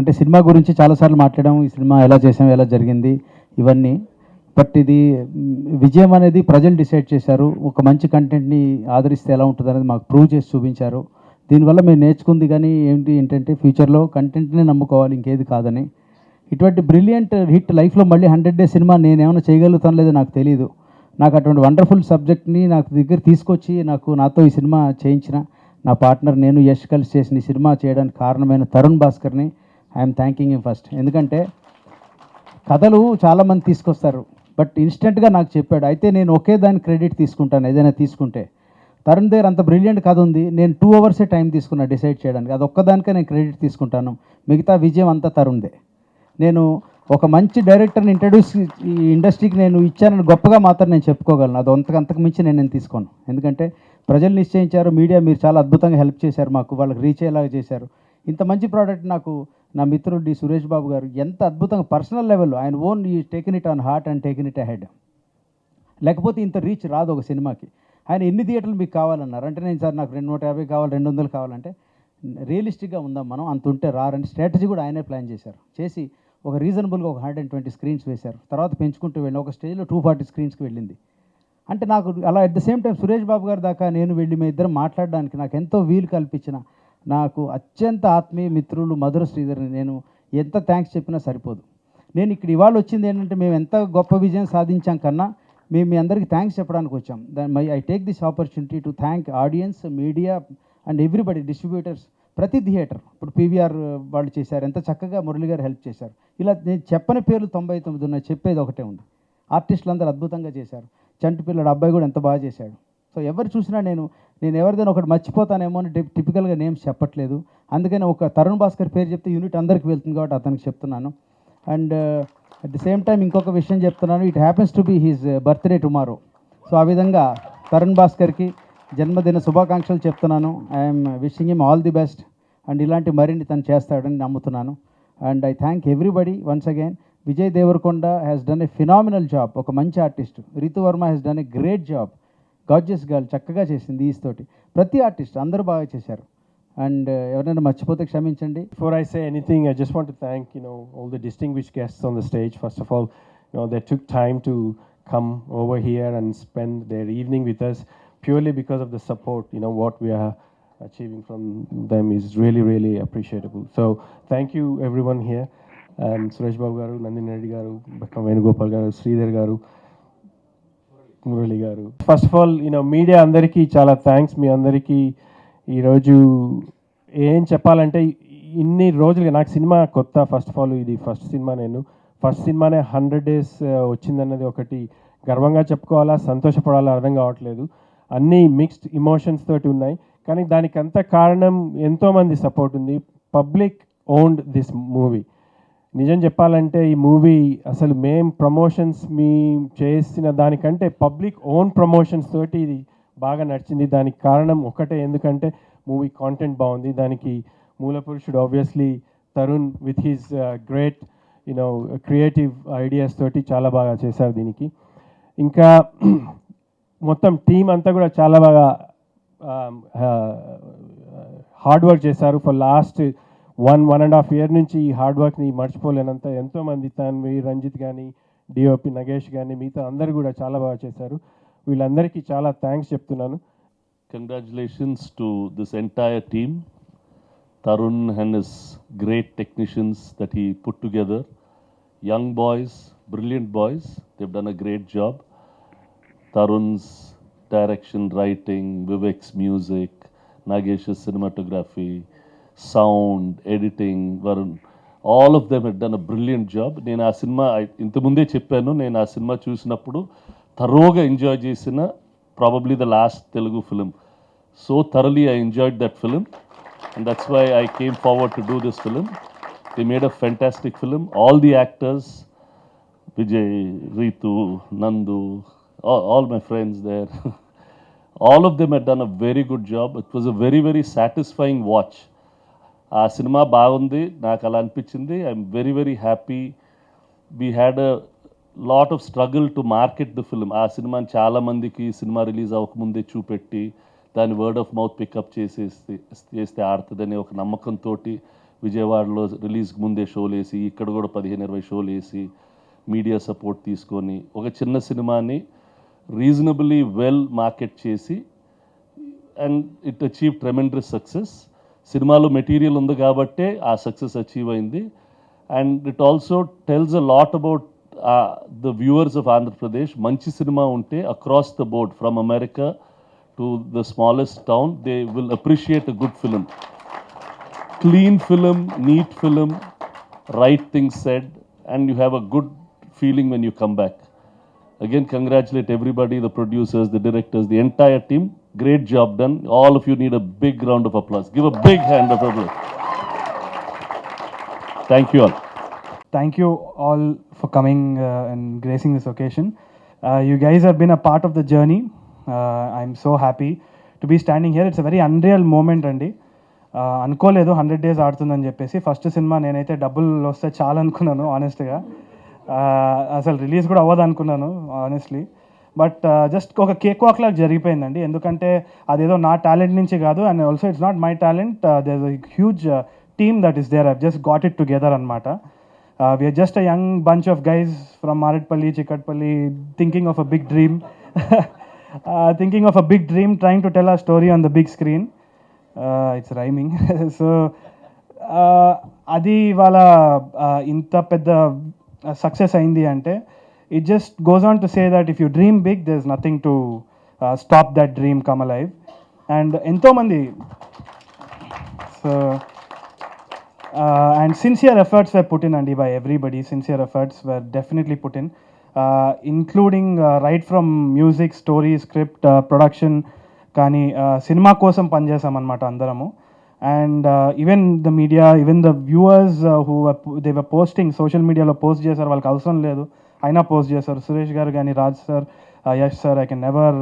అంటే సినిమా గురించి చాలాసార్లు మాట్లాడాము, ఈ సినిమా ఎలా చేసాం, ఎలా జరిగింది ఇవన్నీ. బట్ ఇది విజయం అనేది ప్రజలు డిసైడ్ చేశారు. ఒక మంచి కంటెంట్ని ఆదరిస్తే ఎలా ఉంటుంది అనేది మాకు ప్రూవ్ చేసి చూపించారు. దీనివల్ల మేము నేర్చుకుంది కానీ ఏంటంటే ఫ్యూచర్లో కంటెంట్నే నమ్ముకోవాలి, ఇంకేది కాదని. ఇటువంటి బ్రిలియంట్ హిట్ లైఫ్లో మళ్ళీ 100 డేస్ సినిమా నేనేమైనా చేయగలుగుతాను లేదో నాకు తెలియదు. నాకు అటువంటి వండర్ఫుల్ సబ్జెక్ట్ని నాకు దగ్గర తీసుకొచ్చి నాతో ఈ సినిమా చేయించిన నా పార్ట్నర్, నేను యష్ కలిసి చేసిన ఈ సినిమా చేయడానికి కారణమైన తరుణ్ భాస్కర్ని ఐఎమ్ థ్యాంకింగ్ హిమ్ ఫస్ట్. ఎందుకంటే కథలు చాలామంది తీసుకొస్తారు, బట్ ఇన్స్టెంట్గా నాకు చెప్పాడు. అయితే నేను ఒకే దాని క్రెడిట్ తీసుకుంటాను ఏదైనా తీసుకుంటే. తరుణ్ దగ్గర అంత బ్రిలియంట్ కథ ఉంది, నేను 2 అవర్సే టైం తీసుకున్నా డిసైడ్ చేయడానికి. అది ఒక్కదానికే నేను క్రెడిట్ తీసుకుంటాను, మిగతా విజయం అంతా తరుణ్దే. నేను ఒక మంచి డైరెక్టర్ని ఈ ఇండస్ట్రీకి నేను ఇచ్చానని గొప్పగా మాత్రం నేను చెప్పుకోగలను. అది అంతకు మించి నేను తీసుకోను. ఎందుకంటే ప్రజలు నిశ్చయించారు, మీడియా మీరు చాలా అద్భుతంగా హెల్ప్ చేశారు, మాకు వాళ్ళకి రీచ్ అయ్యేలాగా చేశారు. ఇంత మంచి ప్రోడక్ట్ నాకు నా మిత్రుడు డి సురేష్ బాబు గారు ఎంత అద్భుతంగా పర్సనల్ లెవెల్లో ఆయన ఓన్ ఈ taken it on heart and taken it ahead. లేకపోతే ఇంత రీచ్ రాదు ఒక సినిమాకి. ఆయన ఎన్ని థియేటర్లు మీకు కావాలన్నారు అంటే, నేను సార్ నాకు 250 కావాలి, 200 కావాలంటే రియలిస్టిక్గా ఉందాం మనం, అంత ఉంటే రారని స్ట్రాటజీ కూడా ఆయనే ప్లాన్ చేసి ఒక రీజనబుల్గా ఒక 120 స్క్రీన్స్ వేశారు. తర్వాత పెంచుకుంటూ వెళ్ళి ఒక స్టేజ్లో 240 స్క్రీన్స్కి వెళ్ళింది. అంటే నాకు అలా at the same time Suresh Babu గారి దాకా నేను వెళ్ళి మీ ఇద్దరం మాట్లాడడానికి నాకు ఎంతో వీలు కల్పించిన నాకు అత్యంత ఆత్మీయ మిత్రులు మధుర శ్రీధర్ని నేను ఎంత థ్యాంక్స్ చెప్పినా సరిపోదు. నేను ఇక్కడ ఇవాళ వచ్చింది ఏంటంటే, మేము ఎంత గొప్ప విజయం సాధించాం కన్నా మేము మీ అందరికీ థ్యాంక్స్ చెప్పడానికి వచ్చాం. I take this opportunity to thank audience, media and everybody, distributors, ప్రతి థియేటర్. ఇప్పుడు పీవీఆర్ వాళ్ళు చేశారు, ఎంత చక్కగా మురళి గారు హెల్ప్ చేశారు. ఇలా నేను చెప్పని పేర్లు 99 ఉన్నాయి, చెప్పేది ఒకటే ఉంది. ఆర్టిస్టులు అందరూ అద్భుతంగా చేశారు. చంటి పిల్లడు అబ్బాయి కూడా ఎంత బాగా చేశాడు. సో ఎవరు చూసినా నేను ఎవరిదైనా ఒకటి మర్చిపోతానేమో అని టిపికల్గా నేమ్స్ చెప్పట్లేదు. అందుకని ఒక తరుణ్ భాస్కర్ పేరు చెప్తే యూనిట్ అందరికి వెళ్తుంది కాబట్టి అతనికి చెప్తున్నాను. And at the same time ఇంకొక విషయం చెప్తున్నాను, it happens to be his birthday tomorrow. So ఆ విధంగా తరుణ్ భాస్కర్కి జన్మదిన శుభాకాంక్షలు చెప్తున్నాను. I'm wishing him all the best. And ఇలాంటి మరిన్ని తను చేస్తాడని నమ్ముతున్నాను. And I thank everybody once again. Vijay Deverakonda has done a phenomenal job, ఒక మంచి artist. Ritu Varma has done a great job, gorgeous girl చక్కగా చేసింది ఈస్ తోటి. ప్రతి ఆర్టిస్ట్ అందరూ బాగా చేశారు. అండ్ ఎవరైనా మర్చిపోతే క్షమించండి. Before I say anything, I just want to thank all the distinguished guests on the stage. First of all, they took time to come over here and spend their evening with us purely because of the support. What we are achieving from them is really, really appreciable. So thank you everyone here. Suresh Babu garu, Nandini Reddy garu, Bekkam Venugopal garu, Sridhar garu, Murali garu. First of all, media andariki chala thanks. మీ అందరికీ ఈరోజు ఏం చెప్పాలంటే, ఇన్ని రోజులుగా నాకు cinema కొత్త. First of all ఇది first సినిమానే 100 డేస్ వచ్చిందన్నది ఒకటి గర్వంగా చెప్పుకోవాలా, సంతోషపడాలా అర్థం కావట్లేదు. అన్నీ మిక్స్డ్ ఇమోషన్స్ తోటి ఉన్నాయి. కానీ దానికంతా కారణం ఎంతోమంది సపోర్ట్ ఉంది. Public owned this movie. నిజం చెప్పాలంటే ఈ మూవీ అసలు ప్రమోషన్స్ చేసిన దానికంటే పబ్లిక్ ఓన్ ప్రమోషన్స్ తోటి ఇది బాగా నడిచింది. దానికి కారణం ఒకటే, ఎందుకంటే మూవీ కాంటెంట్ బాగుంది. దానికి మూల పురుషుడు obviously Tarun with his great creative ideas తోటి చాలా బాగా చేశారు దీనికి. ఇంకా మొత్తం టీం అంతా కూడా చాలా బాగా హార్డ్ వర్క్ చేశారు. ఫర్ లాస్ట్ 1.5 year నుంచి ఈ హార్డ్ వర్క్ని మర్చిపోలేనంత ఎంతోమంది, తన్వి, రంజిత్ కానీ, డిఓపి నగేష్ కానీ, మిగతా అందరు కూడా చాలా బాగా చేశారు. వీళ్ళందరికీ చాలా థ్యాంక్స్ చెప్తున్నాను. Congratulations to this entire team, Tarun and his great technicians that he put together. Young boys, brilliant boys, they've done a great job. Tarun's direction, writing, Vivek's music, Nagesh's cinematography, sound, editing, Varun, all of them had done a brilliant job. నేను ఆ cinema ఇంతకుముందే చెప్పాను, నేను ఆ cinema చూసినప్పుడు థరోగా enjoy చేసిన probably the last Telugu film. So thoroughly I enjoyed that film, and that's why I came forward to do this film. They made a fantastic film. All the actors, Vijay, Ritu, Nandu, all my friends there, all of them had done a very good job. It was a very, very satisfying watch. ఆ cinema బాగుంది, నాకు అలా అనిపించింది. I'm very, very happy. We had a lot of struggle to market the film. ఆ సినిమాని చాలామందికి cinema release అవ్వకముందే చూపెట్టి దాన్ని వర్డ్ ఆఫ్ మౌత్ పికప్ చేస్తే ఆడుతుందనే ఒక నమ్మకంతో విజయవాడలో రిలీజ్కి ముందే షోలు వేసి ఇక్కడ కూడా 15-20 షోలు వేసి మీడియా సపోర్ట్ తీసుకొని ఒక చిన్న సినిమాని రీజనబుల్లీ వెల్ మార్కెట్ చేసి and it achieve tremendous success. సినిమాలో మెటీరియల్ ఉంది కాబట్టే ఆ సక్సెస్ అచీవ్ అయింది. And it also tells a lot about the viewers of Andhra Pradesh. మంచి సినిమా ఉంటే across the board from America to the smallest town they will appreciate a good film. Clean film, neat film, right things said, and you have a good feeling when you come back. Again, congratulate everybody, the producers, the directors, the entire team. Great job done. All of you need a big round of applause. Give a big hand of applause. Thank you all. Thank you all for coming and gracing this occasion. You guys have been a part of the journey. I'm so happy to be standing here. It's a very unreal moment, Andy. అనుకోలేదు 100 days ఆడుతుందని చెప్పేసి. First cinema నేనైతే డబ్బులు వస్తే చాలా అనుకున్నాను ఆనెస్ట్గా. అసలు release కూడా అవ్వదు అనుకున్నాను ఆనెస్ట్లీ. బట్ జస్ట్ ఒక కేక్ వాక్ లాగా జరిగిపోయిందండి. ఎందుకంటే అదేదో నా టాలెంట్ నుంచి కాదు, and also it's not my talent. There is a huge team that is there. I just got it together అనమాట. We're just a young bunch of guys from Marredpally, Chikkadpally, thinking of a big dream, trying to tell our story on the big screen. It's rhyming. So అది వాళ్ళ ఇంత పెద్ద success అయింది అంటే it just goes on to say that if you dream big, there's nothing to stop that dream come alive. And ఎంతోమంది and sincere efforts were put in, Andy, by everybody. Sincere efforts were definitely put in, including right from music, story, script, production. కానీ cinema కోసం పనిచేసామన్నమాట అందరము. And even the media, even the viewers who they were posting, social మీడియాలో post చేశారు. వాళ్ళకి అవసరం లేదు అయినా post చేశారు. సురేష్ గారు కానీ, Raj sir, Yash sir, I can never,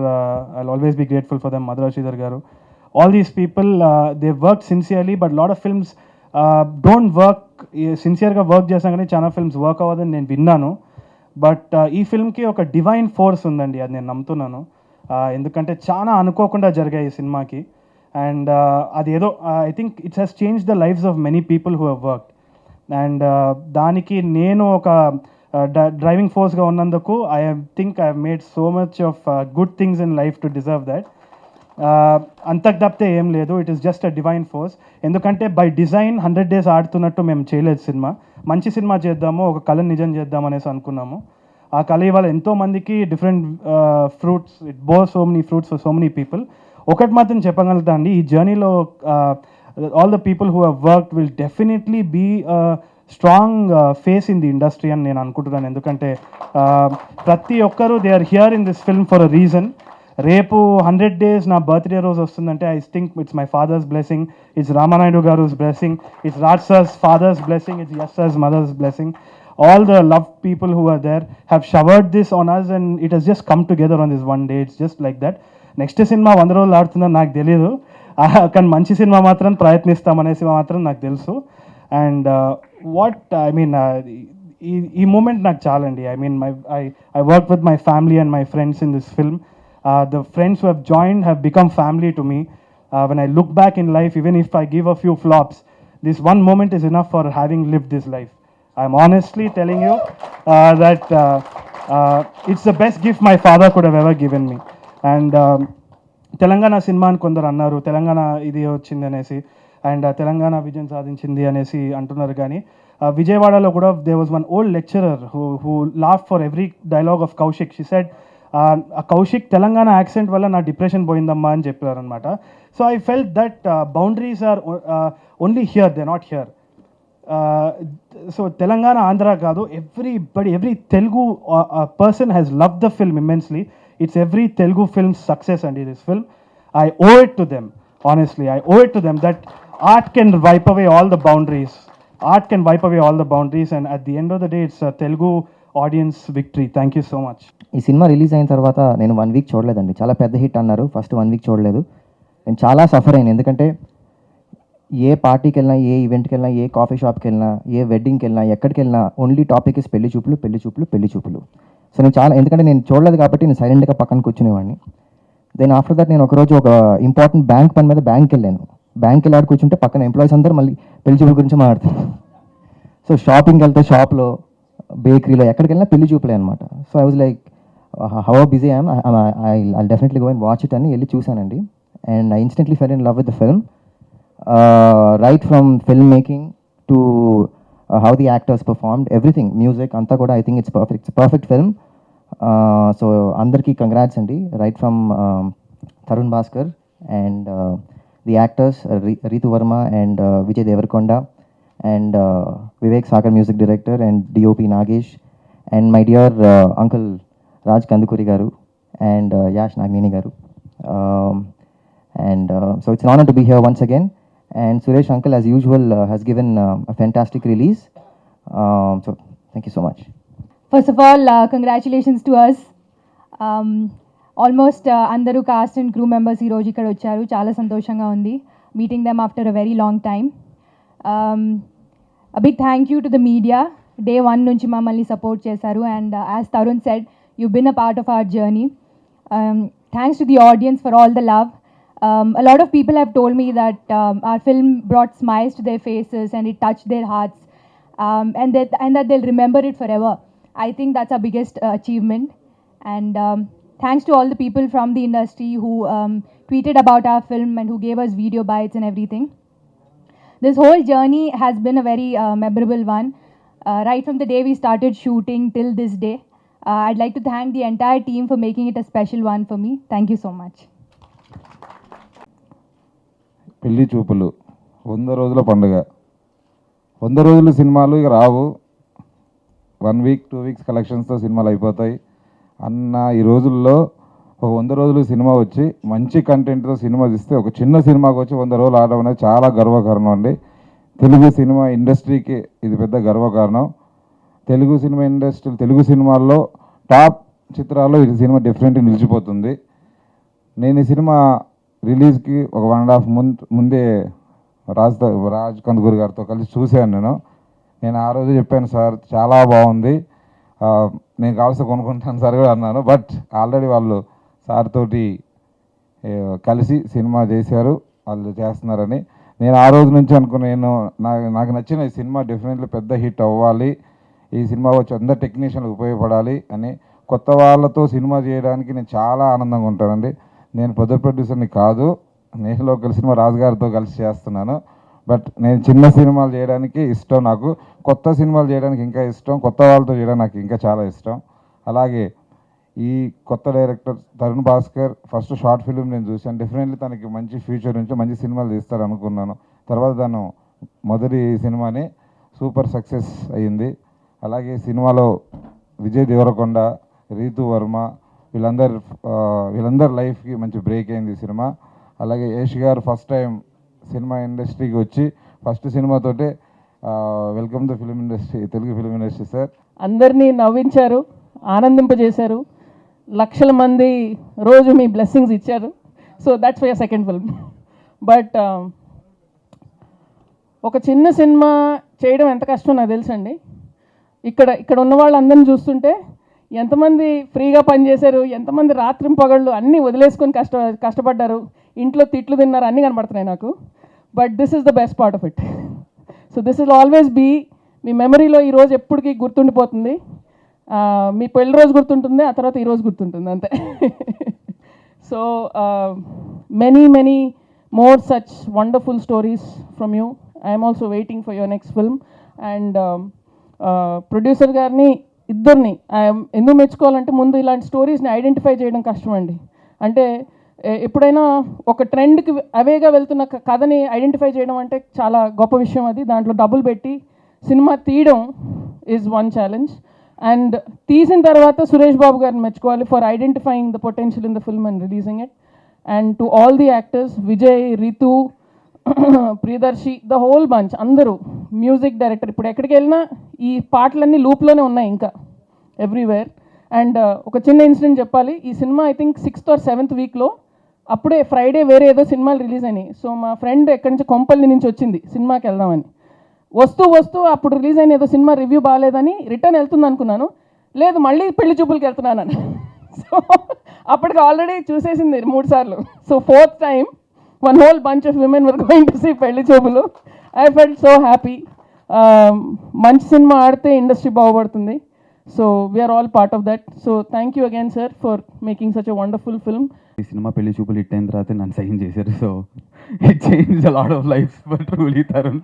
I always be grateful for them. Madhura Sridhar గారు, all these people, they work sincerely. But lot of films don't work సిన్సియర్గా వర్క్ చేసాం కానీ చాలా ఫిల్మ్స్ వర్క్ అవ్వదని నేను విన్నాను. బట్ ఈ ఫిల్మ్కి ఒక డివైన్ ఫోర్స్ ఉందండి, అది నేను నమ్ముతున్నాను. ఎందుకంటే చాలా అనుకోకుండా జరిగాయి ఈ సినిమాకి. అండ్ అదేదో I think it's he's change the lives of many people who have worked. And దానికి నేను ఒక డ్రైవింగ్ ఫోర్స్గా ఉన్నందుకు I think I have made so much of good things in life to deserve that. అంతకు తప్పితే ఏం లేదు. It is just a divine force. ఎందుకంటే బై డిజైన్ 100 days ఆడుతున్నట్టు మేము చేయలేదు సినిమా. మంచి సినిమా చేద్దాము, ఒక కళను నిజం చేద్దాం అనేసి అనుకున్నాము. ఆ కళ ఇవాళ ఎంతోమందికి different fruits, it bore so many fruits for so many people. ఒకటి మాత్రం చెప్పగలుగుతా అండి, ఈ జర్నీలో all the people who have worked will definitely be strong face in the industry అని నేను అనుకుంటున్నాను. ఎందుకంటే ప్రతి ఒక్కరూ they are here in this film for a reason. రేపు 100 days నా బర్త్డే రోజు వస్తుందంటే I think it's my father's blessing, it's Ramanaidu గారుస్ blessing, it's Raj sirs fathers blessing, it's Yash sir's mother's blessing. All the love people who are there have showered this on us, and it has just come together on this one day. It's just like that. Next cinema 100 రోజులు ఆడుతుందని నాకు తెలియదు, కానీ మంచి cinema మాత్రం ప్రయత్నిస్తామనేసి మాత్రం నాకు తెలుసు. And what I mean, ఈ మూమెంట్ నాకు చాలండి. I mean I work with my family and my friends in this film. The friends who have joined have become family to me. When I look back in life, even if I give a few flops, this one moment is enough for having lived this life. I'm honestly telling you that it's the best gift my father could have ever given me. And Telangana cinema అని కొందరు అన్నారు, తెలంగాణ ఇది వచ్చింది అనేసి, and Telangana విజయం సాధించింది అనేసి అంటున్నారు. కానీ విజయవాడలో కూడా there was one old lecturer who laughed for every dialogue of Kaushik. She said, Kaushik Telangana accent వల్ల నా డిప్రెషన్ పోయిందమ్మా అని చెప్పారనమాట. So I felt that boundaries are only here, they not here. సో తెలంగాణ ఆంధ్ర కాదు, every Telugu person has loved the film immensely. It's every Telugu film's success, and this film, I owe it to them. Honestly, I owe it to them that art can wipe away all the boundaries. Art can wipe away all the boundaries, and at the end of the day, it's a Telugu audience victory. Thank you so much. ఈ cinema release అయిన తర్వాత నేను 1 week చూడలేదండి. చాలా పెద్ద hit అన్నారు, first 1 week చూడలేదు. నేను చాలా సఫర్ అయ్యాను. ఎందుకంటే ఏ పార్టీకి వెళ్ళినా, ఏ ఈవెంట్కి వెళ్ళినా, ఏ కాఫీ షాప్కి వెళ్ళినా, ఏ వెడ్డింగ్కి వెళ్ళినా, ఎక్కడికి వెళ్ళినా ఓన్లీ టాపిక్ ఇస్ పెళ్లి చూపులు, పెళ్లి చూపులు, పెళ్లి చూపులు. సో నేను చాలా, ఎందుకంటే నేను చూడలేదు కాబట్టి నేను సైలెంట్గా పక్కన కూర్చునేవాడిని. దెన్ ఆఫ్టర్ దట్ నేను ఒకరోజు ఒక ఇంపార్టెంట్ బ్యాంక్ పని మీద బ్యాంక్కి వెళ్ళాను. బ్యాంక్కి వెళ్ళి ఆడ కూర్చుంటే పక్కన ఎంప్లాయీస్ అందరూ మళ్ళీ పెళ్లి చూపుల గురించి మాట్లాడతారు. సో షాపింగ్కి వెళ్తే షాప్లో, బేకరీలో, ఎక్కడికి వెళ్ళినా పెళ్లి చూపులే అనమాట. So I was like how busy I'm, I definitely go and watch it అని వెళ్ళి చూశానండి. And I instantly fell in love with the film. Right from filmmaking to how the actors performed, everything, music, anta kuda I think it's perfect. It's a perfect film. So andarki congrats andi, right from Tarun Bhaskar and the actors Ritu Verma and Vijay Devarkonda and Vivek Sagar, music director, and DOP Nagesh, and my dear uncle Raj Kandukuri garu and Yash Nagnini garu. And so it's an honor to be here once again. And Suresh uncle, as usual, has given a fantastic release. So thank you so much. First of all, congratulations to us. Almost andaru cast and crew members ee roju ikkada vacharu. Chala santoshanga undi meeting them after a very long time. A big thank you to the media. Day 1 nunchi mammalni support chesaru, and as Tarun said, you've been a part of our journey. Thanks to the audience for all the love. A lot of people have told me that our film brought smiles to their faces and it touched their hearts, and that they'll remember it forever. I think that's our biggest achievement. And thanks to all the people from the industry who tweeted about our film and who gave us video bites and everything. This whole journey has been a very memorable one, right from the day we started shooting till this day. I'd like to thank the entire team for making it a special one for me. Thank you so much. పెళ్లి చూపులు 100 రోజుల పండుగ. 100 రోజులు సినిమాలు ఇక రావు. 1 week 2 weeks కలెక్షన్స్తో సినిమాలు అయిపోతాయి అన్న ఈ రోజుల్లో ఒక 100 రోజులు సినిమా వచ్చి మంచి కంటెంట్తో సినిమా తీస్తే, ఒక చిన్న సినిమాకి వచ్చి 100 రోజులు ఆడడం అనేది చాలా గర్వకారణం అండి. తెలుగు సినిమా ఇండస్ట్రీకి ఇది పెద్ద గర్వకారణం. తెలుగు సినిమా ఇండస్ట్రీ, తెలుగు సినిమాల్లో టాప్ చిత్రాల్లో ఈ సినిమా డెఫినెట్గా నిలిచిపోతుంది. నేను ఈ సినిమా రిలీజ్కి ఒక 1.5 ముందే రాజ్ కందుకూరి గారితో కలిసి చూశాను. నేను ఆ రోజు చెప్పాను, సార్ చాలా బాగుంది, నేను కావాల్సి కొనుక్కుంటాను సార్ కూడా అన్నాను. బట్ ఆల్రెడీ వాళ్ళు సార్ తోటి కలిసి సినిమా చేశారు, వాళ్ళు చేస్తున్నారని. నేను ఆ రోజు నుంచి అనుకున్నాను, నాకు నచ్చిన ఈ సినిమా డెఫినెట్లీ పెద్ద హిట్ అవ్వాలి, ఈ సినిమా వచ్చి అందరు టెక్నీషియన్లకు ఉపయోగపడాలి అని. కొత్త వాళ్ళతో సినిమా చేయడానికి నేను చాలా ఆనందంగా ఉంటానండి. నేను ప్రొడ్యూసర్ని కాదు, నేను లోకల్ సినిమా రాజుగారితో కలిసి చేస్తున్నాను. బట్ నేను చిన్న సినిమాలు చేయడానికి ఇష్టం, నాకు కొత్త సినిమాలు చేయడానికి ఇంకా ఇష్టం, కొత్త వాళ్ళతో చేయడానికి నాకు ఇంకా చాలా ఇష్టం. అలాగే ఈ కొత్త director Tarun Bhaskar first short film నేను చూశాను. డెఫినెట్లీ తనకి మంచి ఫ్యూచర్ నుంచి మంచి సినిమాలు తీస్తారు అనుకున్నాను. తర్వాత తను మొదటి సినిమాని సూపర్ సక్సెస్ అయ్యింది. అలాగే సినిమాలో విజయ్ దేవరకొండ, రీతు వర్మ, వీళ్ళందరి లైఫ్కి మంచి బ్రేక్ అయింది ఈ సినిమా. అలాగే యష్ గారు ఫస్ట్ టైం సినిమా ఇండస్ట్రీకి వచ్చి ఫస్ట్ సినిమాతోటే welcome to film industry, Telugu film industry sir. అందరినీ నవ్వించారు, ఆనందింపజేశారు, లక్షల మంది రోజు మీ బ్లెస్సింగ్స్ ఇచ్చారు. So that's for your second film. But ఒక చిన్న సినిమా చేయడం ఎంత కష్టం నాకు తెలుసండి. ఇక్కడ ఉన్న వాళ్ళందరినీ చూస్తుంటే ఎంతమంది ఫ్రీగా పనిచేశారు, ఎంతమంది రాత్రింపగళ్ళు అన్నీ వదిలేసుకొని కష్టపడ్డారు, ఇంట్లో తిట్లు తిన్నారు, అన్నీ కనబడుతున్నాయి నాకు. But this is the best part of it. So this will always be మీ మెమరీలో. ఈరోజు ఎప్పటికీ గుర్తుండిపోతుంది. మీ పెళ్లి రోజు గుర్తుంటుంది, ఆ తర్వాత ఈరోజు గుర్తుంటుంది అంతే. So many more such wonderful stories from you. I'm also waiting for your next film. And producer గారిని ఇద్దరిని ఎందుకు మెచ్చుకోవాలంటే, ముందు ఇలాంటి స్టోరీస్ని ఐడెంటిఫై చేయడం కష్టం అండి. అంటే ఎప్పుడైనా ఒక ట్రెండ్కి అవేగా వెళ్తున్న కథని ఐడెంటిఫై చేయడం అంటే చాలా గొప్ప విషయం. అది దాంట్లో డబ్బులు పెట్టి సినిమా తీయడం ఈజ్ వన్ ఛాలెంజ్. అండ్ తీసిన తర్వాత సురేష్ బాబు గారిని మెచ్చుకోవాలి for identifying the potential in the film and releasing it. And to all the actors, Vijay, Ritu, Priyadarshi, the whole bunch, అందరూ, మ్యూజిక్ డైరెక్టర్, ఇప్పుడు ఎక్కడికి వెళ్ళినా ఈ పాటలన్నీ లూప్లోనే ఉన్నాయి ఇంకా ఎవ్రీవేర్. అండ్ ఒక చిన్న ఇన్సిడెంట్ చెప్పాలి. ఈ cinema I think 6th or 7th వీక్లో అప్పుడే ఫ్రైడే వేరే ఏదో సినిమాలు రిలీజ్ అయినాయి. సో మా ఫ్రెండ్ ఎక్కడి నుంచి కొంపల్లి నుంచి వచ్చింది సినిమాకి వెళ్దామని. వస్తూ అప్పుడు రిలీజ్ అయిన ఏదో సినిమా రివ్యూ బాగాలేదని రిటర్న్ వెళ్తుంది అనుకున్నాను. లేదు, మళ్ళీ పెళ్లి చూపులకి వెళ్తున్నాను. సో అప్పటికి ఆల్రెడీ చూసేసింది 3 సార్లు. So 4th time one whole bunch of women were going to see Pelli Chupulu. I felt so happy. మంచి సినిమా ఆడితే ఇండస్ట్రీ బాగుపడుతుంది. So we are all part of that. So thank you again sir for making such a wonderful film. ఈ సినిమా Pelli Choopulu hit అయిన తర్వాత నన్ను sign చేశారు. So it change a lot of life for truly Tarun.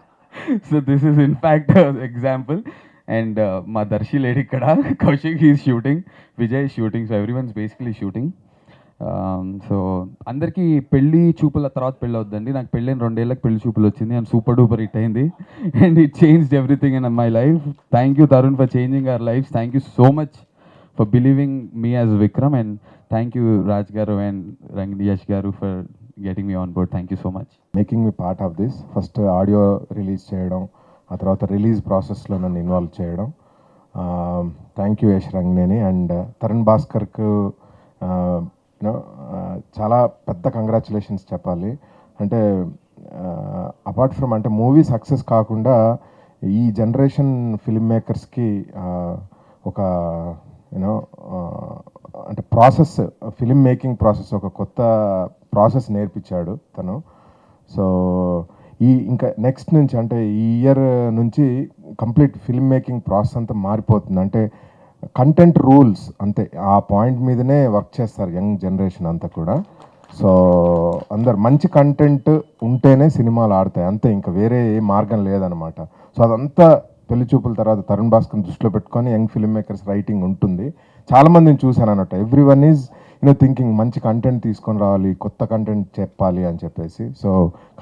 So this is in fact example. And మా దర్శి లేడు ఇక్కడ, Kaushik he's shooting, Vijay shooting, so every ones basically shooting. So అందరికీ పెళ్లి చూపుల తర్వాత పెళ్ళి అవుద్దండి. నాకు పెళ్ళైన 2 ఏళ్ళకి పెళ్లి చూపులు వచ్చింది అండ్ సూపర్ డూపర్ హిట్ అయింది. And it changed everything in my life. Thank you Tarun for changing our lives. Thank you so much for believing me as Vikram. And thank you Raj garu and Yash garu for getting me on board. Thank you so much. Making me part of this. First audio release చేయడం, ఆ తర్వాత release ప్రాసెస్లో నన్ను involve చేయడం. Thank you Yash Ranganeni and Tarun భాస్కర్కు చాలా పెద్ద congratulations చెప్పాలి. అంటే అపార్ట్ ఫ్రమ్ అంటే మూవీ సక్సెస్ కాకుండా ఈ జనరేషన్ ఫిల్మ్ మేకర్స్కి ఒక యూనో అంటే ప్రాసెస్, ఫిల్మ్ మేకింగ్ ప్రాసెస్, ఒక కొత్త ప్రాసెస్ నేర్పించాడు తను. సో ఇంకా నెక్స్ట్ నుంచి అంటే ఈ ఇయర్ నుంచి కంప్లీట్ ఫిల్మ్ మేకింగ్ ప్రాసెస్ అంతా మారిపోతుంది. అంటే కంటెంట్ రూల్స్ అంతే, ఆ పాయింట్ మీదనే వర్క్ చేస్తారు యంగ్ జనరేషన్ అంతా కూడా. సో అందరు మంచి కంటెంట్ ఉంటేనే సినిమాలు ఆడతాయి అంతే, ఇంకా వేరే ఏ మార్గం లేదనమాట. సో అదంతా పెళ్లి చూపుల తర్వాత తరుణ్ భాస్కర్ దృష్టిలో పెట్టుకొని యంగ్ ఫిల్మ్ మేకర్స్ రైటింగ్ ఉంటుంది. చాలామందిని చూశాను అన్నట్టు. ఎవ్రీ వన్ ఈజ్ థింకింగ్ మంచి కంటెంట్ తీసుకొని రావాలి, కొత్త కంటెంట్ చెప్పాలి అని చెప్పేసి. So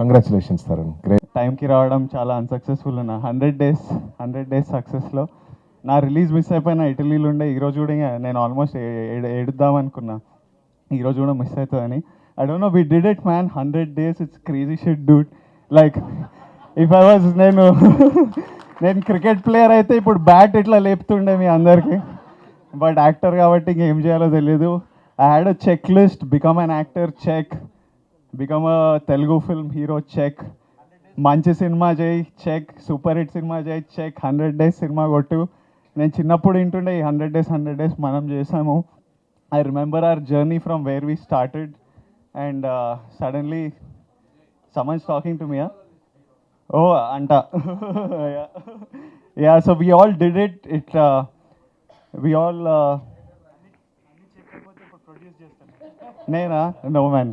congratulations Tarun, great. టైంకి రావడం చాలా అన్సక్సెస్ఫుల్ ఉన్నా. 100 డేస్ సక్సెస్లో నా రిలీజ్ మిస్ అయిపోయిన ఇటలీలో ఉండే. ఈరోజు కూడా నేను ఆల్మోస్ట్ ఏడుద్దాం అనుకున్నా, ఈరోజు కూడా మిస్ అవుతుందని. I don't know, we did it man. 100 days, it's crazy shit dude. Like if I was నేను క్రికెట్ ప్లేయర్ అయితే ఇప్పుడు బ్యాట్ ఇట్లా లేపుతుండే మీ అందరికీ. బట్ యాక్టర్ కాబట్టి ఇంకేం చేయాలో తెలియదు. I had a check list. Become an actor, check. Become a Telugu film hero, check. మంచి సినిమా చేయి, చెక్. సూపర్ హిట్ సినిమా చేయి, చెక్. 100 days సినిమా కొట్టు. నేను చిన్నప్పుడు వింటుండే ఈ 100 days మనం చేసాము. I remember our journey from where we started and suddenly someone's talking to me, huh? Oh, anta. Yeah, so we all did it. We all no man.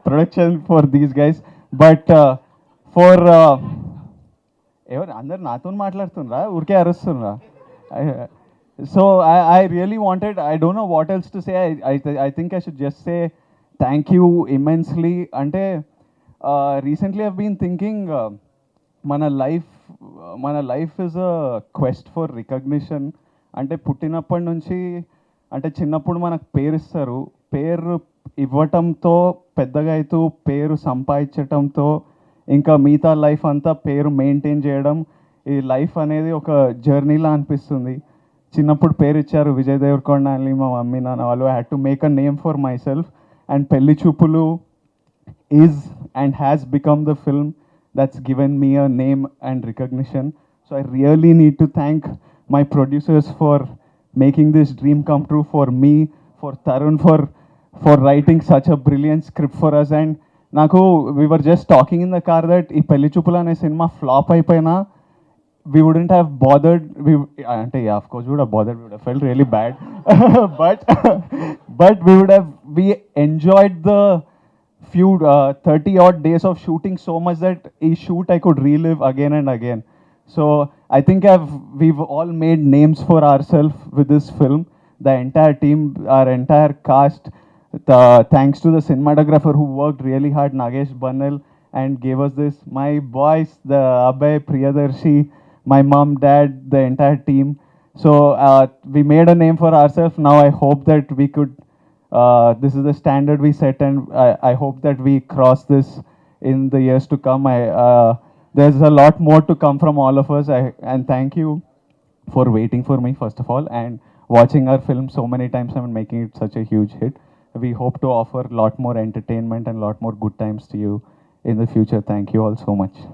Production for these guys, but for ఎవరు అందరు నాతో మాట్లాడుతుండ్రా, ఊరికే అరుస్తుండ్రా. So I really wanted, I don't know what else to say. I think I should just say thank you immensely. అంటే recently I've been thinking మన life is a quest for recognition. అంటే పుట్టినప్పటి నుంచి, అంటే చిన్నప్పుడు మనకు పేరు ఇస్తారు, పేరు ఇవ్వటంతో పెద్దగా అవుతూ పేరు సంపాదించటంతో ఇంకా మిగతా లైఫ్ అంతా పేరు మెయింటైన్ చేయడం. ఈ లైఫ్ అనేది ఒక జర్నీలా అనిపిస్తుంది. చిన్నప్పుడు పేరు ఇచ్చారు విజయ్ దేవరకొండ అని మా మమ్మీ నాన్న వాళ్ళు. I had to make a name for my self. And పెళ్లి చూపులు is and has become the film that's given me a name and recognition. So I really need to thank my producers for making this dream come true, for me, for Tarun, for writing such a brilliant script for us. And naku, we were just talking in the car that ee Pelli Chupulu ane cinema flop ayipoyina, we wouldn't have bothered. Ante yeah, of course we would have bothered, we would have felt really bad. but we enjoyed the few 30 odd days of shooting so much that each shoot I could relive again and again. So I think we've all made names for ourselves with this film. The entire team, our entire cast, thanks to the cinematographer who worked really hard, Nagesh Bannal, and gave us this. My boys, the Abhay, Priyadarshi, my mom, dad, the entire team. So we made a name for ourselves. Now I hope that we could this is the standard we set, and I hope that we cross this in the years to come. There's a lot more to come from all of us, and thank you for waiting for me first of all, and watching our film so many times and making it such a huge hit. We hope to offer a lot more entertainment and a lot more good times to you in the future. Thank you all so much.